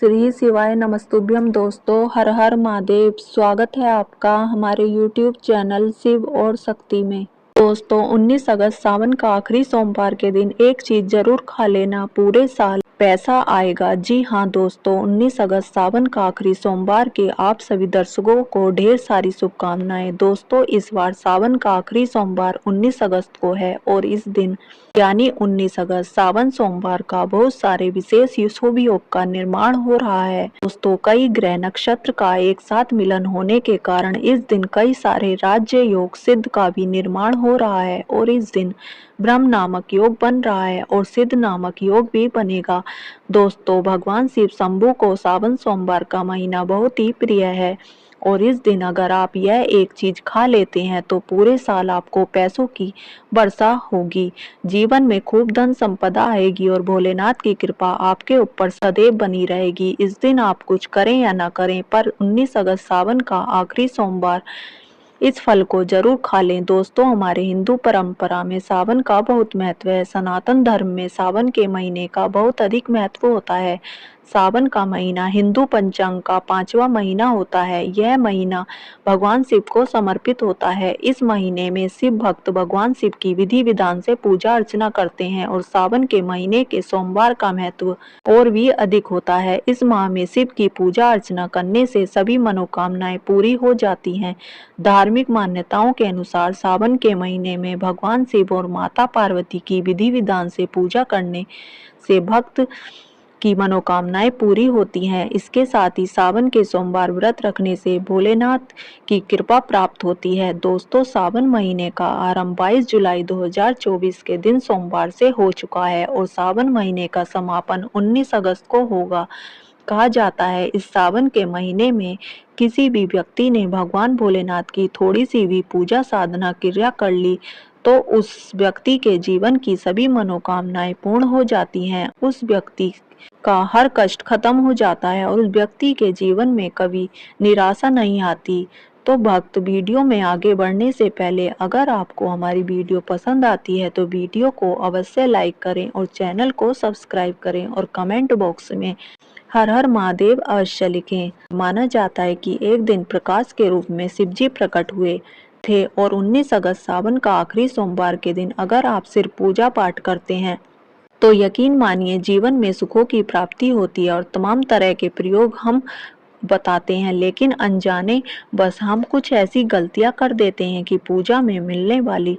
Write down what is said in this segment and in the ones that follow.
श्री शिवाय नमस्तुभ्यम। दोस्तों, हर हर महादेव। स्वागत है आपका हमारे YouTube चैनल शिव और शक्ति में। दोस्तों, 19 अगस्त सावन का आखिरी सोमवार के दिन एक चीज जरूर खा लेना, पूरे साल पैसा आएगा। जी हाँ दोस्तों, 19 अगस्त सावन का आखिरी सोमवार के आप सभी दर्शकों को ढेर सारी शुभकामनाएं। दोस्तों, इस बार सावन का आखिरी सोमवार 19 अगस्त को है और इस दिन यानी 19 अगस्त सावन सोमवार का बहुत सारे विशेष शुभ योग का निर्माण हो रहा है। दोस्तों, कई ग्रह नक्षत्र का एक साथ मिलन होने के कारण इस दिन कई सारे राज्य योग सिद्ध का भी निर्माण हो रहा है और इस दिन ब्रह्म नामक योग बन रहा है और सिद्ध नामक योग भी बनेगा। दोस्तों, भगवान शिव शंभू को सावन सोमवार का महीना बहुत ही प्रिय है और इस दिन अगर आप यह एक चीज खा लेते हैं तो पूरे साल आपको पैसों की वर्षा होगी, जीवन में खूब धन संपदा आएगी और भोलेनाथ की कृपा आपके ऊपर सदैव बनी रहेगी। इस दिन आप कुछ करें या ना करें, पर 19 अगस्त सावन का आखिरी सोमवार इस फल को जरूर खा लें। दोस्तों, हमारे हिंदू परंपरा में सावन का बहुत महत्व है। सनातन धर्म में सावन के महीने का बहुत अधिक महत्व होता है। सावन का महीना हिंदू पंचांग का 5वां महीना होता है। यह महीना भगवान शिव को समर्पित होता है। इस महीने में शिव भक्त भगवान शिव की विधि विधान से पूजा अर्चना करते हैं और सावन के महीने के सोमवार का महत्व और भी अधिक होता है। इस माह में शिव की पूजा अर्चना करने से सभी मनोकामनाएं पूरी हो जाती हैं। धार्मिक मान्यताओं के अनुसार सावन के महीने में भगवान शिव और माता पार्वती की विधि विधान से पूजा करने से भक्त की मनोकामनाएं पूरी होती हैं। इसके साथ ही सावन के सोमवार व्रत रखने से भोलेनाथ की कृपा प्राप्त होती है। दोस्तों, सावन महीने का आरंभ 22 जुलाई 2024 के दिन सोमवार से हो चुका है और सावन महीने का समापन 19 अगस्त को होगा। कहा जाता है इस सावन के महीने में किसी भी व्यक्ति ने भगवान भोलेनाथ की थोड़ी सी भी पूजा साधना क्रिया कर ली तो उस व्यक्ति के जीवन की सभी मनोकामनाएं पूर्ण हो जाती हैं। उस व्यक्ति का हर कष्ट खत्म हो जाता है और उस व्यक्ति के जीवन में कभी निराशा नहीं आती। तो भक्त, वीडियो में आगे बढ़ने से पहले अगर आपको हमारी वीडियो पसंद आती है तो वीडियो को अवश्य लाइक करें और चैनल को सब्सक्राइब करें और कमेंट बॉक्स में हर हर महादेव अवश्य लिखें। माना जाता है कि एक दिन प्रकाश के रूप में शिवजी प्रकट हुए थे और 19 अगस्त सावन का आखिरी सोमवार के दिन अगर आप सिर्फ पूजा पाठ करते हैं तो यकीन मानिए जीवन में सुखों की प्राप्ति होती है और तमाम तरह के प्रयोग हम बताते हैं, लेकिन अनजाने बस हम कुछ ऐसी गलतियां कर देते हैं कि पूजा में मिलने वाली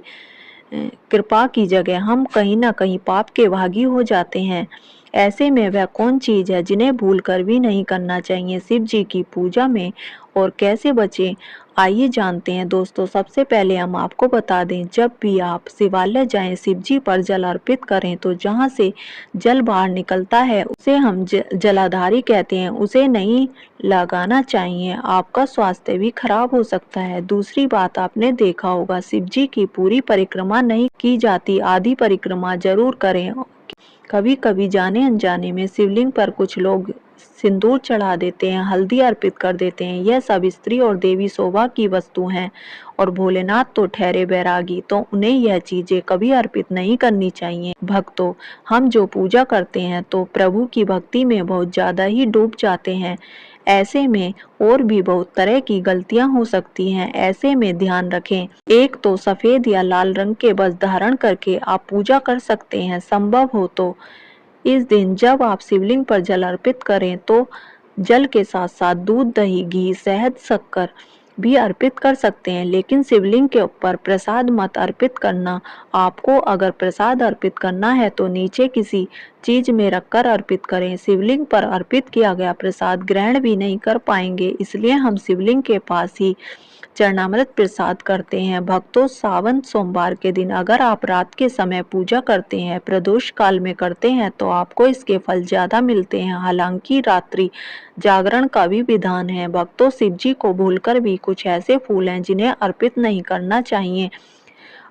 कृपा की जगह हम कहीं ना कहीं पाप के भागी हो जाते हैं। ऐसे में वह कौन चीज है जिन्हें भूल कर भी नहीं करना चाहिए शिव जी की पूजा में और कैसे बचें, आइए जानते हैं। दोस्तों, सबसे पहले हम आपको बता दें, जब भी आप शिवालय जाएं शिव जी पर जल अर्पित करें तो जहां से जल बाहर निकलता है उसे हम जलाधारी कहते हैं, उसे नहीं लगाना चाहिए। आपका स्वास्थ्य भी खराब हो सकता है। दूसरी बात, आपने देखा होगा शिव जी की पूरी परिक्रमा नहीं की जाती, आधी परिक्रमा जरूर करें। कभी कभी जाने अनजाने में शिवलिंग पर कुछ लोग सिंदूर चढ़ा देते हैं, हल्दी अर्पित कर देते हैं। यह सब स्त्री और देवी शोभा की वस्तु हैं और भोलेनाथ तो ठहरे बैरागी, तो उन्हें यह चीजें कभी अर्पित नहीं करनी चाहिए। भक्तों, हम जो पूजा करते हैं तो प्रभु की भक्ति में बहुत ज्यादा ही डूब जाते हैं। ऐसे में और भी बहुत तरह की गलतियां हो सकती हैं। ऐसे में ध्यान रखें, एक तो सफेद या लाल रंग के वस्त्र धारण करके आप पूजा कर सकते हैं। संभव हो तो इस दिन जब आप शिवलिंग पर जल अर्पित करें तो जल के साथ साथ दूध, दही, घी, शहद, शक्कर भी अर्पित कर सकते हैं, लेकिन शिवलिंग के ऊपर प्रसाद मत अर्पित करना। आपको अगर प्रसाद अर्पित करना है तो नीचे किसी चीज में रखकर अर्पित करें। शिवलिंग पर अर्पित किया गया प्रसाद ग्रहण भी नहीं कर पाएंगे, इसलिए हम शिवलिंग के पास ही चरणामृत प्रसाद करते हैं। भक्तों, सावन सोमवार के दिन अगर आप रात के समय पूजा करते हैं, प्रदोष काल में करते हैं तो आपको इसके फल ज्यादा मिलते हैं। हालांकि रात्रि जागरण का भी विधान है। भक्तों, शिव जी को भूलकर भी कुछ ऐसे फूल हैं जिन्हें अर्पित नहीं करना चाहिए।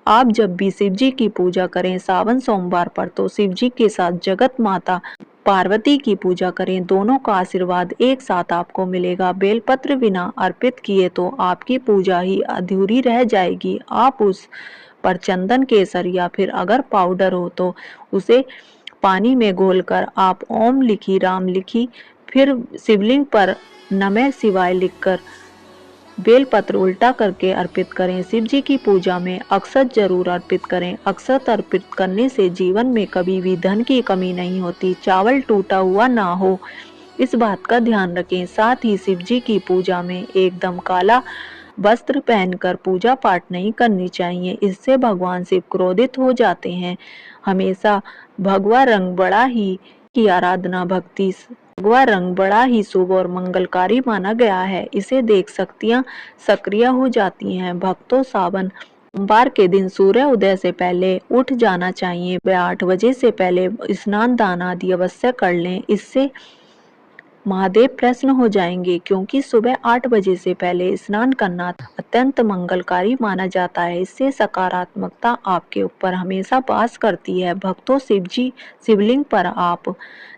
आप जब भी शिव जी की पूजा करें सावन सोमवार पर तो शिव जी के साथ जगत माता पार्वती की पूजा करें, दोनों का आशीर्वाद एक साथ आपको मिलेगा। बेलपत्र बिना अर्पित किए तो आपकी पूजा ही अधूरी रह जाएगी। आप उस पर चंदन, केसर या फिर अगर पाउडर हो तो उसे पानी में घोलकर आप ओम लिखी, राम लिखी फिर शिवलिंग पर नमः शिवाय लिखकर बेलपत्र उल्टा करके अर्पित करें। शिव जी की पूजा में अक्षत जरूर अर्पित करें। अक्षत अर्पित करने से जीवन में कभी भी धन की कमी नहीं होती। चावल टूटा हुआ ना हो, इस बात का ध्यान रखें। साथ ही शिव जी की पूजा में एकदम काला वस्त्र पहनकर पूजा पाठ नहीं करनी चाहिए, इससे भगवान शिव क्रोधित हो जाते हैं। हमेशा भगवा रंग बड़ा ही की आराधना भक्ति भगवा रंग बड़ा ही शुभ और मंगलकारी माना गया है। इसे देख शक्तियां सक्रिय हो जाती हैं। भक्तों, सावन सोमवार के दिन सूर्य उदय से पहले उठ जाना चाहिए। व 8 बजे से पहले स्नान दान आदि अवश्य कर लें। इससे महादेव प्रसन्न हो जाएंगे, क्योंकि सुबह 8 बजे से पहले स्नान करना अत्यंत मंगलकारी माना जाता है। इससे सकारात्मकता आपके ऊपर हमेशा वास करती है। भक्तों, शिवलिंग पर आप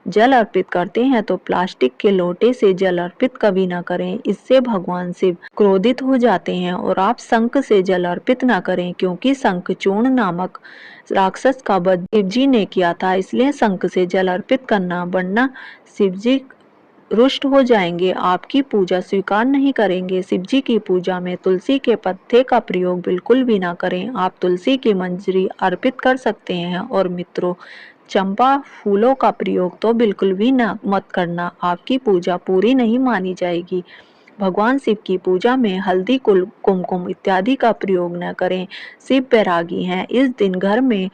जल अर्पित करते हैं तो प्लास्टिक के लोटे से जल अर्पित कभी ना करें, इससे भगवान शिव क्रोधित हो जाते हैं। और आप शंख से जल अर्पित ना करें, क्योंकि शंखचूर्ण नामक राक्षस का वध शिव जी ने किया था, इसलिए शंख से जल अर्पित करना, वरना शिव जी रुष्ट हो जाएंगे, आपकी पूजा स्वीकार नहीं करेंगे। शिव जी की पूजा में तुलसी के पत्ते का प्रयोग बिल्कुल भी ना करें। आप तुलसी की मंजरी अर्पित कर सकते हैं। और मित्रों, चंपा फूलों का प्रयोग तो बिल्कुल भी ना मत करना, आपकी पूजा पूरी नहीं मानी जाएगी। भगवान शिव की पूजा में हल्दी, कुमकुम इत्यादि का प्रयोग न करें। शिव बैरागी हैं। इस दिन घर में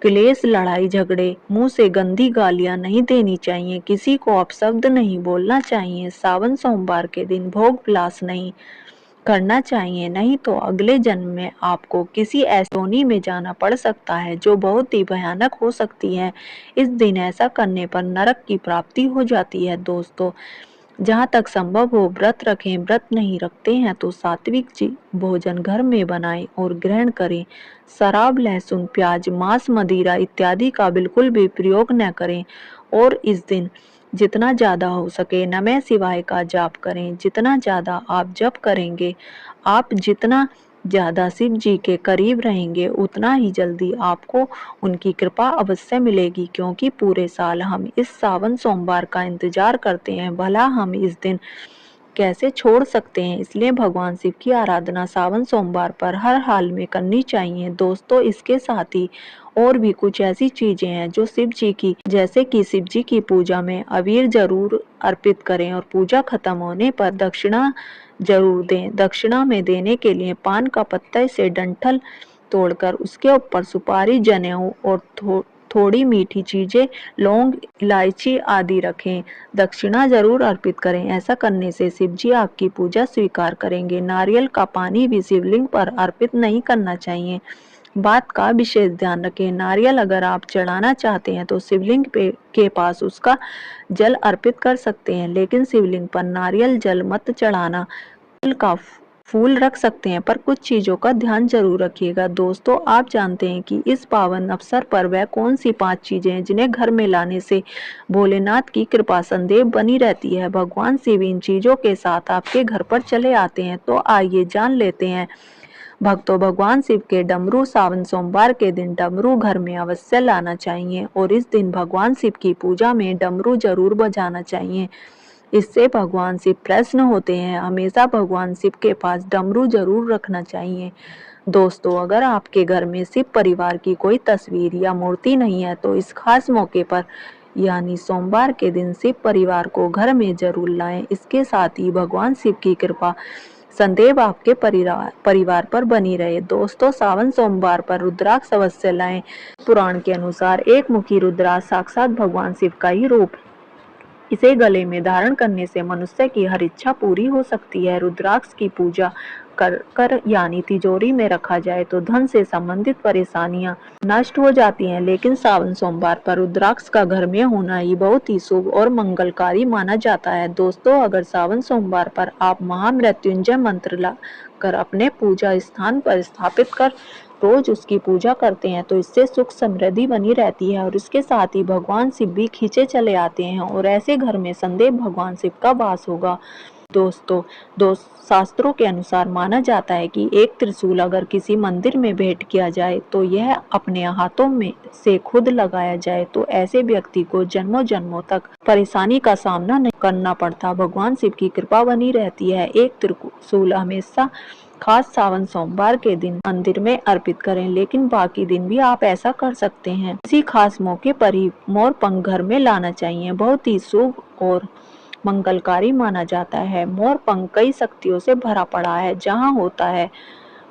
क्लेश, लड़ाई झगड़े, मुंह से गंदी गालियां नहीं देनी चाहिए, किसी को अपशब्द नहीं बोलना चाहिए। सावन सोमवार के दिन भोग विलास नहीं करना चाहिए, नहीं तो अगले जन्म में आपको किसी ऐसी योनि में जाना पड़ सकता है जो बहुत ही भयानक हो सकती है। इस दिन ऐसा करने पर नरक की प्राप्ति हो जाती है। दोस्तों, जहाँ तक संभव हो व्रत रखें। व्रत नहीं रखते हैं तो सात्विक भोजन घर में बनाएं और ग्रहण करें। शराब, लहसुन, प्याज, मांस, मदिरा इत्यादि का बिल्कुल भी प्रयोग न करें। और इस दिन जितना ज्यादा हो सके नमः शिवाय का जाप करें। जितना ज्यादा आप जप करेंगे, आप जितना ज्यादा शिव जी के करीब रहेंगे, उतना ही जल्दी आपको उनकी कृपा अवश्य मिलेगी। क्योंकि पूरे साल हम इस सावन सोमवार का इंतजार करते हैं, भला हम इस दिन कैसे छोड़ सकते हैं। इसलिए भगवान शिव की आराधना सावन सोमवार पर हर हाल में करनी चाहिए। दोस्तों, इसके साथ ही और भी कुछ ऐसी चीजें हैं जो शिव जी की, जैसे कि शिव जी की पूजा में अबीर जरूर अर्पित करें और पूजा खत्म होने पर दक्षिणा जरूर दें। दक्षिणा में देने के लिए पान का पत्ते से डंठल तोड़कर उसके ऊपर सुपारी, जनेऊ और थोड़ी मीठी चीजें, लौंग, इलायची आदि रखें। दक्षिणा जरूर अर्पित करें। ऐसा करने से शिव जी आपकी पूजा स्वीकार करेंगे। नारियल का पानी भी शिवलिंग पर अर्पित नहीं करना चाहिए। बात का विशेष ध्यान रखें। नारियल अगर आप चढ़ाना चाहते हैं तो शिवलिंग के पास उसका जल अर्पित कर सकते हैं, लेकिन शिवलिंग पर नारियल जल मत चढ़ाना। का फूल रख सकते हैं, पर कुछ चीजों का ध्यान जरूर रखिएगा। दोस्तों, आप जानते हैं कि इस पावन अवसर पर वह कौन सी 5 चीजें हैं जिन्हें घर में लाने से भोलेनाथ की कृपा सदैव बनी रहती है। भगवान शिव इन चीजों के साथ आपके घर पर चले आते हैं, तो आइए जान लेते हैं। भक्तों, भगवान शिव के डमरू सावन सोमवार के दिन डमरू घर में अवश्य लाना चाहिए और इस दिन भगवान शिव की पूजा में डमरू जरूर बजाना चाहिए। इससे भगवान शिव प्रसन्न होते हैं। हमेशा भगवान शिव के पास डमरू जरूर रखना चाहिए। दोस्तों, अगर आपके घर में शिव परिवार की कोई तस्वीर या मूर्ति नहीं है तो इस खास मौके पर यानी सोमवार के दिन शिव परिवार को घर में जरूर लाएं। इसके साथ ही भगवान शिव की कृपा सदैव आपके परिवार पर बनी रहे। दोस्तों, सावन सोमवार पर रुद्राक्ष अवश्य लाएं। पुराण के अनुसार एक मुखी रुद्राक्ष साक्षात भगवान शिव का ही रूप, इसे गले में धारण करने से मनुष्य की हर इच्छा पूरी हो सकती है। रुद्राक्ष की पूजा कर यानी तिजोरी में रखा जाए तो धन से संबंधित परेशानियां नष्ट हो जाती हैं, लेकिन सावन सोमवार पर रुद्राक्ष का घर में होना ही बहुत ही शुभ और मंगलकारी माना जाता है। दोस्तों, अगर सावन सोमवार पर आप महामृत्युंजय मंत्र ला कर अपने पूजा स्थान पर स्थापित कर रोज उसकी पूजा करते हैं तो इससे सुख समृद्धि बनी रहती है और इसके साथ ही भगवान शिव भी खींचे चले आते हैं और ऐसे घर में सदैव भगवान शिव का वास होगा। दोस्तों शास्त्रों के अनुसार माना जाता है कि एक त्रिशूल अगर किसी मंदिर में भेंट किया जाए तो यह अपने हाथों में से खुद लगाया जाए तो ऐसे व्यक्ति को जन्मों जन्मों तक परेशानी का सामना नहीं करना पड़ता। भगवान शिव की कृपा बनी रहती है। एक त्रिशूल हमेशा खास सावन सोमवार के दिन मंदिर में अर्पित करें, लेकिन बाकी दिन भी आप ऐसा कर सकते हैं। किसी खास मौके पर ही मोर पंख घर में लाना चाहिए, बहुत ही शुभ और मंगलकारी माना जाता है। मोर पंख कई शक्तियों से भरा पड़ा है। जहाँ होता है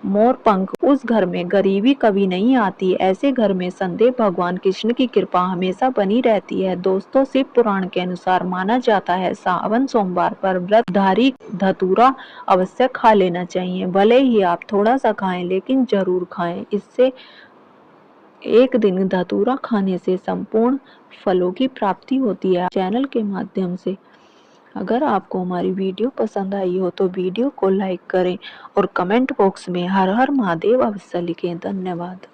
मोर पंख उस घर में गरीबी कभी नहीं आती। ऐसे घर में संदेह भगवान कृष्ण की कृपा हमेशा बनी रहती है। दोस्तों शिव पुराण के अनुसार माना जाता है सावन सोमवार पर व्रतधारी धतूरा अवश्य खा लेना चाहिए। भले ही आप थोड़ा सा खाएं, लेकिन जरूर खाएं। इससे एक दिन धतूरा खाने से संपूर्ण फलों की प्राप्ति होती है। चैनल के माध्यम से अगर आपको हमारी वीडियो पसंद आई हो तो वीडियो को लाइक करें और कमेंट बॉक्स में हर हर महादेव अवश्य लिखें। धन्यवाद।